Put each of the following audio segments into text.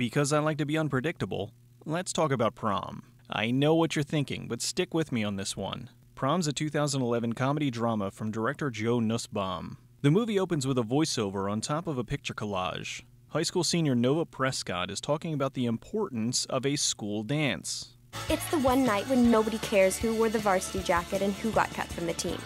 Because I like to be unpredictable, let's talk about Prom. I know what you're thinking, but stick with me on this one. Prom's a 2011 comedy drama from director Joe Nussbaum. The movie opens with a voiceover on top of a picture collage. High school senior Nova Prescott is talking about the importance of a school dance. It's the one night when nobody cares who wore the varsity jacket and who got cut from the team.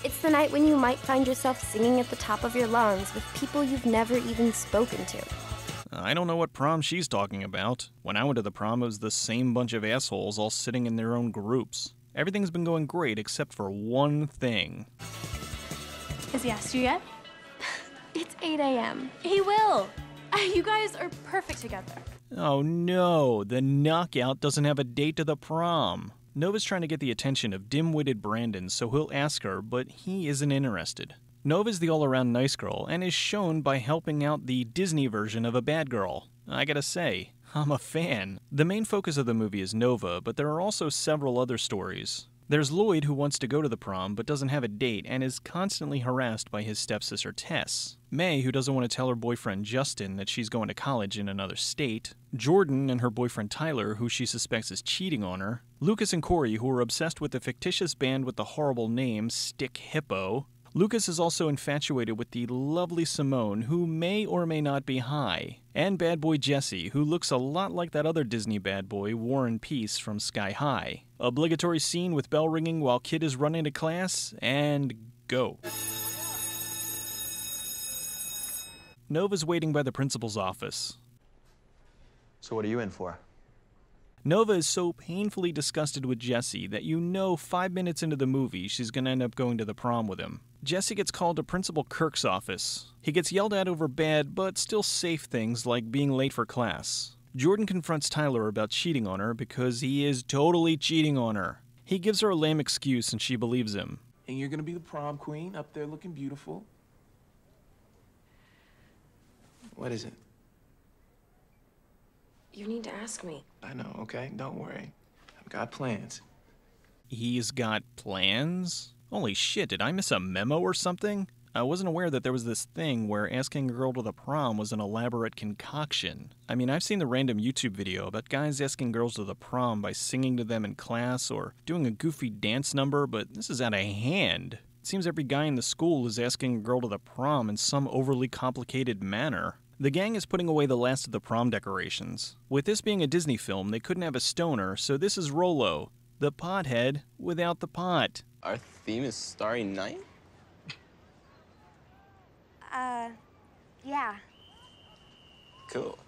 It's the night when you might find yourself singing at the top of your lungs with people you've never even spoken to. I don't know what prom she's talking about. When I went to the prom, it was the same bunch of assholes all sitting in their own groups. Everything's been going great except for one thing. Has he asked you yet? It's 8 a.m. He will. You guys are perfect together. Oh no, the knockout doesn't have a date to the prom. Nova's trying to get the attention of dim-witted Brandon, so he'll ask her, but he isn't interested. Nova's the all-around nice girl, and is shown by helping out the Disney version of a bad girl. I gotta say, I'm a fan. The main focus of the movie is Nova, but there are also several other stories. There's Lloyd, who wants to go to the prom, but doesn't have a date, and is constantly harassed by his stepsister Tess. May, who doesn't want to tell her boyfriend Justin that she's going to college in another state. Jordan and her boyfriend Tyler, who she suspects is cheating on her. Lucas and Corey, who are obsessed with the fictitious band with the horrible name Stick Hippo. Lucas is also infatuated with the lovely Simone, who may or may not be high, and bad boy Jesse, who looks a lot like that other Disney bad boy, War and Peace from Sky High. Obligatory scene with bell ringing while kid is running to class, and go. Nova's waiting by the principal's office. So what are you in for? Nova is so painfully disgusted with Jesse that you know 5 minutes into the movie she's going to end up going to the prom with him. Jesse gets called to Principal Kirk's office. He gets yelled at over bad but still safe things like being late for class. Jordan confronts Tyler about cheating on her because he is totally cheating on her. He gives her a lame excuse and she believes him. And you're gonna be the prom queen up there looking beautiful. What is it? You need to ask me. I know, okay? Don't worry. I've got plans. He's got plans? Holy shit, did I miss a memo or something? I wasn't aware that there was this thing where asking a girl to the prom was an elaborate concoction. I mean, I've seen the random YouTube video about guys asking girls to the prom by singing to them in class or doing a goofy dance number, but this is out of hand. It seems every guy in the school is asking a girl to the prom in some overly complicated manner. The gang is putting away the last of the prom decorations. With this being a Disney film, they couldn't have a stoner, so this is Rolo, the pothead without the pot. Our theme is Starry Night? Yeah. Cool.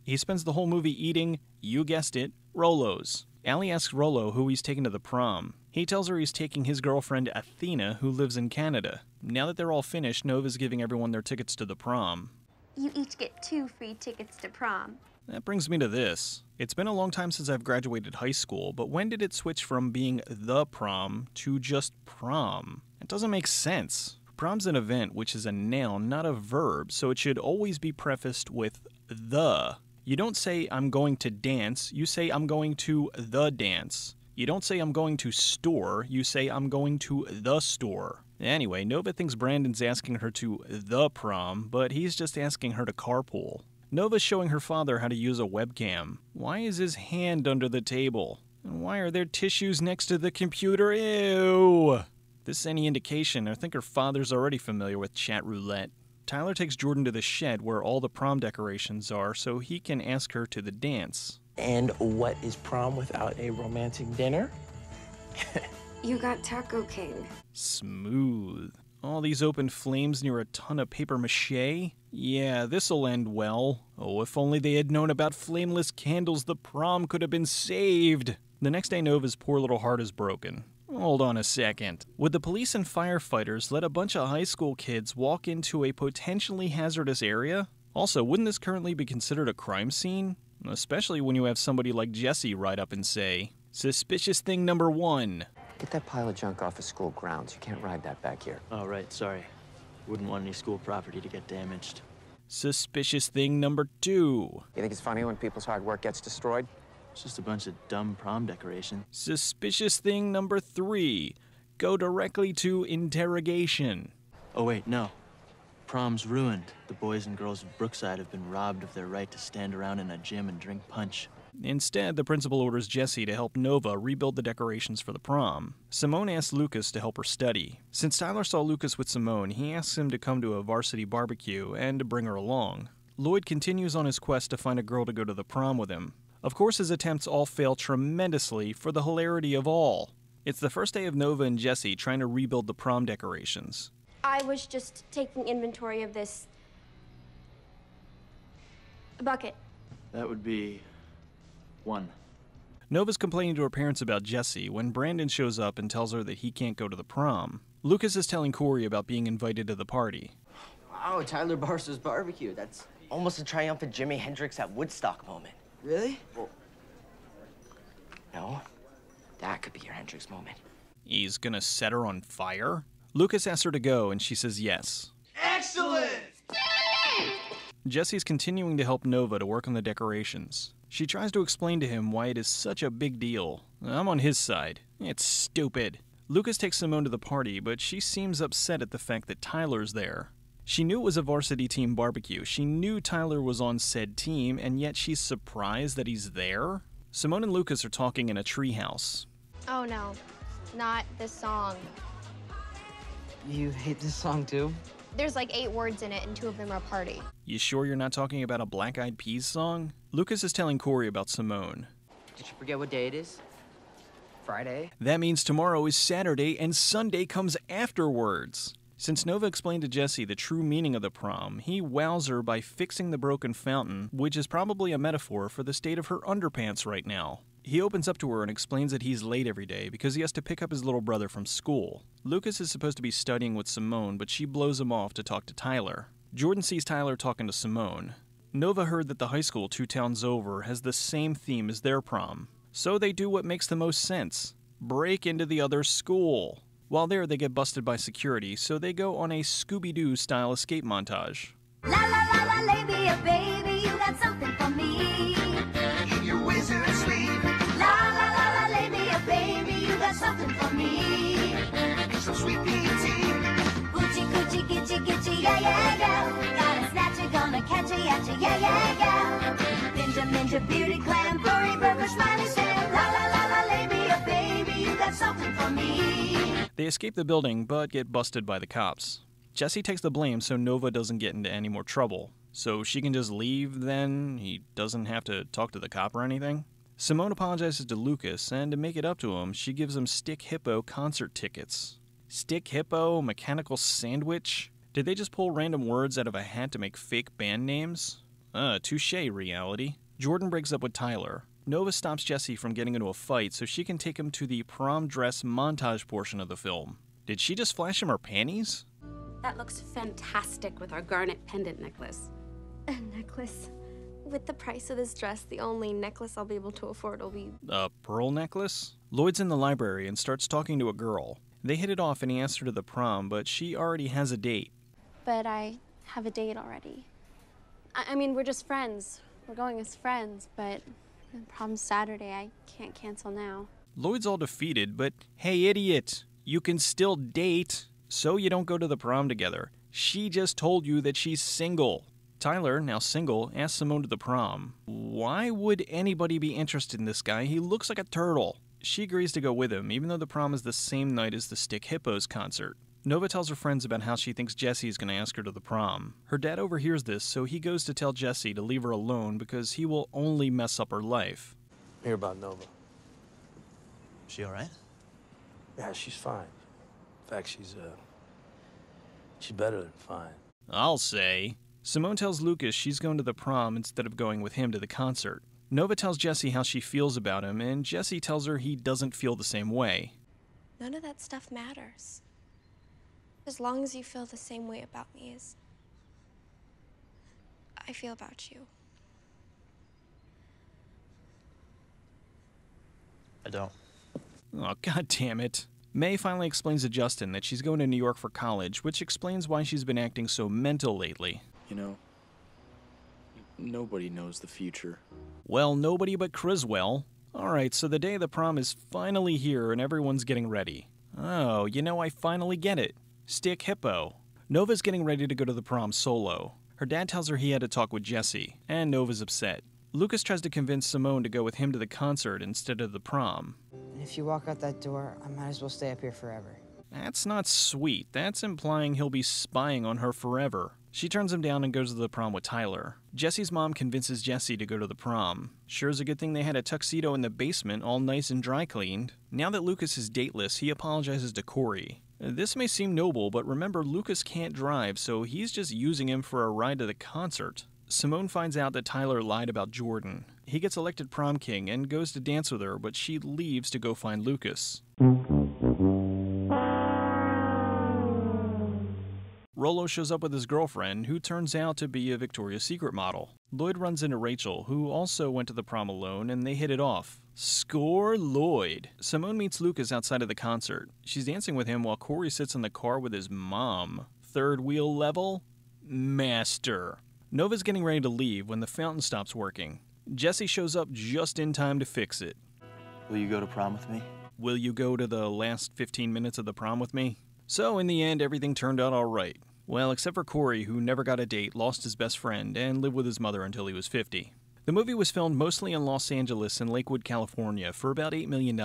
He spends the whole movie eating, you guessed it, Rolos. Allie asks Rolo who he's taking to the prom. He tells her he's taking his girlfriend Athena, who lives in Canada. Now that they're all finished, Nova's giving everyone their tickets to the prom. You each get 2 free tickets to prom. That brings me to this. It's been a long time since I've graduated high school, but when did it switch from being the prom to just prom? It doesn't make sense. Prom's an event, which is a noun, not a verb, so it should always be prefaced with the. You don't say, I'm going to dance, you say, I'm going to the dance. You don't say, I'm going to store, you say, I'm going to the store. Anyway, Nova thinks Brandon's asking her to the prom, but he's just asking her to carpool. Nova's showing her father how to use a webcam. Why is his hand under the table? And why are there tissues next to the computer? Ew! If this is any indication, I think her father's already familiar with chat roulette. Tyler takes Jordan to the shed where all the prom decorations are so he can ask her to the dance. And what is prom without a romantic dinner? You got Taco King. Smooth. All these open flames near a ton of paper mache? Yeah, this'll end well. Oh, if only they had known about flameless candles, the prom could have been saved. The next day, Nova's poor little heart is broken. Hold on a second. Would the police and firefighters let a bunch of high school kids walk into a potentially hazardous area? Also, wouldn't this currently be considered a crime scene? Especially when you have somebody like Jesse ride up and say, "Suspicious thing number 1. Get that pile of junk off of school grounds. You can't ride that back here. Oh, right, sorry. Wouldn't want any school property to get damaged. Suspicious thing number 2. You think it's funny when people's hard work gets destroyed? It's just a bunch of dumb prom decoration. Suspicious thing number 3. Go directly to interrogation. Oh, wait, no. Prom's ruined. The boys and girls of Brookside have been robbed of their right to stand around in a gym and drink punch. Instead, the principal orders Jesse to help Nova rebuild the decorations for the prom. Simone asks Lucas to help her study. Since Tyler saw Lucas with Simone, he asks him to come to a varsity barbecue and to bring her along. Lloyd continues on his quest to find a girl to go to the prom with him. Of course, his attempts all fail tremendously for the hilarity of all. It's the first day of Nova and Jesse trying to rebuild the prom decorations. I was just taking inventory of this bucket. That would be 1. Nova's complaining to her parents about Jesse when Brandon shows up and tells her that he can't go to the prom. Lucas is telling Corey about being invited to the party. Wow, Tyler Barcer's barbecue. That's almost a triumphant Jimi Hendrix at Woodstock moment. Really? Well, no. That could be your Hendrix moment. He's gonna set her on fire? Lucas asks her to go and she says yes. Excellent! Jesse's continuing to help Nova to work on the decorations. She tries to explain to him why it is such a big deal. I'm on his side. It's stupid. Lucas takes Simone to the party, but she seems upset at the fact that Tyler's there. She knew it was a varsity team barbecue. She knew Tyler was on said team, and yet she's surprised that he's there? Simone and Lucas are talking in a treehouse. Oh no, not this song. You hate this song too? There's like 8 words in it and 2 of them are party. You sure you're not talking about a Black Eyed Peas song? Lucas is telling Corey about Simone. Did you forget what day it is? Friday? That means tomorrow is Saturday and Sunday comes afterwards. Since Nova explained to Jesse the true meaning of the prom, he wows her by fixing the broken fountain, which is probably a metaphor for the state of her underpants right now. He opens up to her and explains that he's late every day because he has to pick up his little brother from school. Lucas is supposed to be studying with Simone, but she blows him off to talk to Tyler. Jordan sees Tyler talking to Simone. Nova heard that the high school 2 towns over has the same theme as their prom. So they do what makes the most sense. Break into the other school. While there, they get busted by security, so they go on a Scooby-Doo style escape montage. La la la la, labia, baby, you got something for me. In your wizard sleeve. La la la la, labia, baby, you got something for me. Some sweet tea. Hoochie coochie gitchy gitchy, yeah yeah yeah. Got a snatcher, gonna catch a yatcha, yeah yeah yeah. Ninja ninja beauty clam, furry burger, smiley Sam. La la la la, labia, baby, you got something for me. They escape the building, but get busted by the cops. Jesse takes the blame so Nova doesn't get into any more trouble. So she can just leave then? He doesn't have to talk to the cop or anything? Simone apologizes to Lucas, and to make it up to him, she gives him Stick Hippo concert tickets. Stick Hippo? Mechanical Sandwich? Did they just pull random words out of a hat to make fake band names? Touché, reality. Jordan breaks up with Tyler. Nova stops Jesse from getting into a fight so she can take him to the prom dress montage portion of the film. Did she just flash him her panties? That looks fantastic with our garnet pendant necklace. A necklace? With the price of this dress, the only necklace I'll be able to afford will be... A pearl necklace? Lloyd's in the library and starts talking to a girl. They hit it off and he asks her to the prom, but she already has a date. But I have a date already. I mean, we're just friends. We're going as friends, but the prom's Saturday. I can't cancel now. Lloyd's all defeated, but hey, idiot, you can still date, so you don't go to the prom together. She just told you that she's single. Tyler, now single, asks Simone to the prom. Why would anybody be interested in this guy? He looks like a turtle. She agrees to go with him, even though the prom is the same night as the Stick Hippos concert. Nova tells her friends about how she thinks Jesse is going to ask her to the prom. Her dad overhears this, so he goes to tell Jesse to leave her alone because he will only mess up her life. Hear about Nova. She all right? Yeah, she's fine. In fact, she's better than fine. I'll say. Simone tells Lucas she's going to the prom instead of going with him to the concert. Nova tells Jesse how she feels about him, and Jesse tells her he doesn't feel the same way. None of that stuff matters. As long as you feel the same way about me as I feel about you. I don't. Oh, god damn it. May finally explains to Justin that she's going to New York for college, which explains why she's been acting so mental lately. You know, nobody knows the future. Well, nobody but Criswell. Alright, so the day of the prom is finally here and everyone's getting ready. Oh, you know, I finally get it. Stick Hippo. Nova's getting ready to go to the prom solo. Her dad tells her he had to talk with Jesse, and Nova's upset. Lucas tries to convince Simone to go with him to the concert instead of the prom. And if you walk out that door, I might as well stay up here forever. That's not sweet. That's implying he'll be spying on her forever. She turns him down and goes to the prom with Tyler. Jesse's mom convinces Jesse to go to the prom. Sure is a good thing they had a tuxedo in the basement all nice and dry cleaned. Now that Lucas is dateless, he apologizes to Corey. This may seem noble, but remember Lucas can't drive, so he's just using him for a ride to the concert. Simone finds out that Tyler lied about Jordan. He gets elected prom king and goes to dance with her, but she leaves to go find Lucas. Rollo shows up with his girlfriend, who turns out to be a Victoria's Secret model. Lloyd runs into Rachel, who also went to the prom alone, and they hit it off. Score Lloyd! Simone meets Lucas outside of the concert. She's dancing with him while Corey sits in the car with his mom. Third wheel level? Master. Nova's getting ready to leave when the fountain stops working. Jesse shows up just in time to fix it. Will you go to prom with me? Will you go to the last 15 minutes of the prom with me? So in the end, everything turned out alright. Well, except for Corey, who never got a date, lost his best friend, and lived with his mother until he was 50. The movie was filmed mostly in Los Angeles and Lakewood, California, for about $8 million.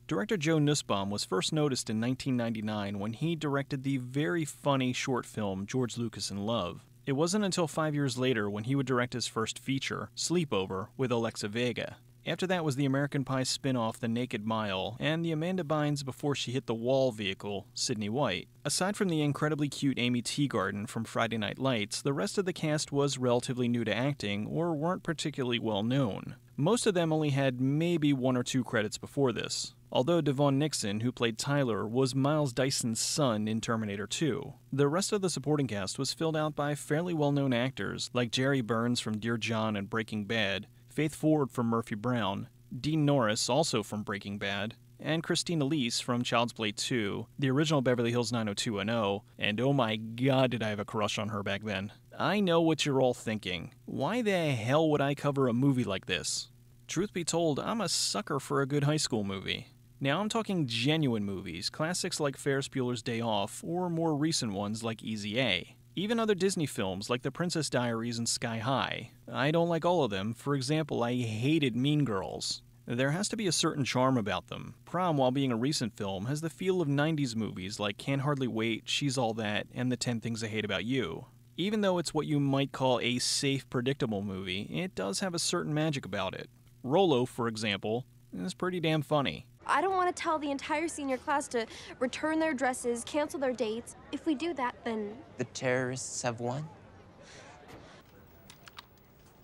Director Joe Nussbaum was first noticed in 1999 when he directed the very funny short film George Lucas in Love. It wasn't until 5 years later when he would direct his first feature, Sleepover, with Alexa Vega. After that was the American Pie spin-off The Naked Mile, and the Amanda Bynes Before She Hit the Wall vehicle, Sydney White. Aside from the incredibly cute Amy Teagarden from Friday Night Lights, the rest of the cast was relatively new to acting or weren't particularly well known. Most of them only had maybe 1 or 2 credits before this. Although Devon Nixon, who played Tyler, was Miles Dyson's son in Terminator 2. The rest of the supporting cast was filled out by fairly well-known actors like Jerry Burns from Dear John and Breaking Bad, Faith Ford from Murphy Brown, Dean Norris, also from Breaking Bad, and Christine Elise from Child's Play 2, the original Beverly Hills 90210, and oh my god did I have a crush on her back then. I know what you're all thinking. Why the hell would I cover a movie like this? Truth be told, I'm a sucker for a good high school movie. Now I'm talking genuine movies, classics like Ferris Bueller's Day Off, or more recent ones like Easy A. Even other Disney films like The Princess Diaries and Sky High. I don't like all of them. For example, I hated Mean Girls. There has to be a certain charm about them. Prom, while being a recent film, has the feel of 90s movies like Can't Hardly Wait, She's All That, and The 10 Things I Hate About You. Even though it's what you might call a safe, predictable movie, it does have a certain magic about it. Rollo, for example, is pretty damn funny. I don't want to tell the entire senior class to return their dresses, cancel their dates. If we do that, then... The terrorists have won?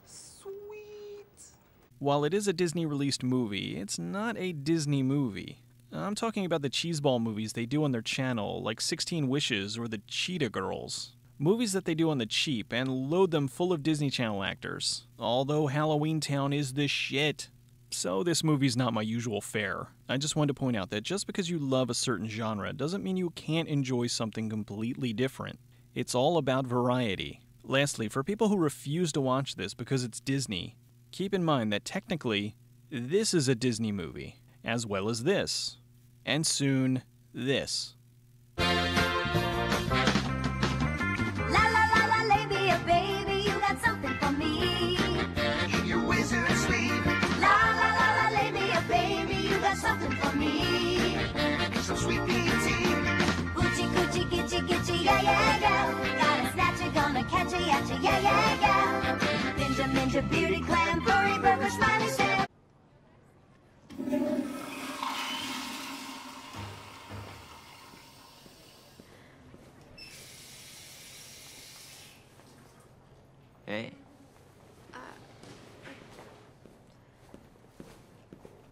Sweet. While it is a Disney-released movie, it's not a Disney movie. I'm talking about the cheeseball movies they do on their channel, like 16 Wishes or the Cheetah Girls. Movies that they do on the cheap and load them full of Disney Channel actors. Although Halloween Town is the shit. So this movie's not my usual fare. I just wanted to point out that just because you love a certain genre doesn't mean you can't enjoy something completely different. It's all about variety. Lastly, for people who refuse to watch this because it's Disney, keep in mind that technically, this is a Disney movie, as well as this. And soon, this. La la la la, labia, baby, you got something for me. In your wizard sleeve. La la la la, labia, baby, you got something for me. So sweet beauty. Hoochie coochie gitchy gitchy, yeah yeah yeah. Gotta snatch it, gonna catch it, yeah yeah yeah. Ninja ninja beauty glam, furry burger, smiley Sam. Hey.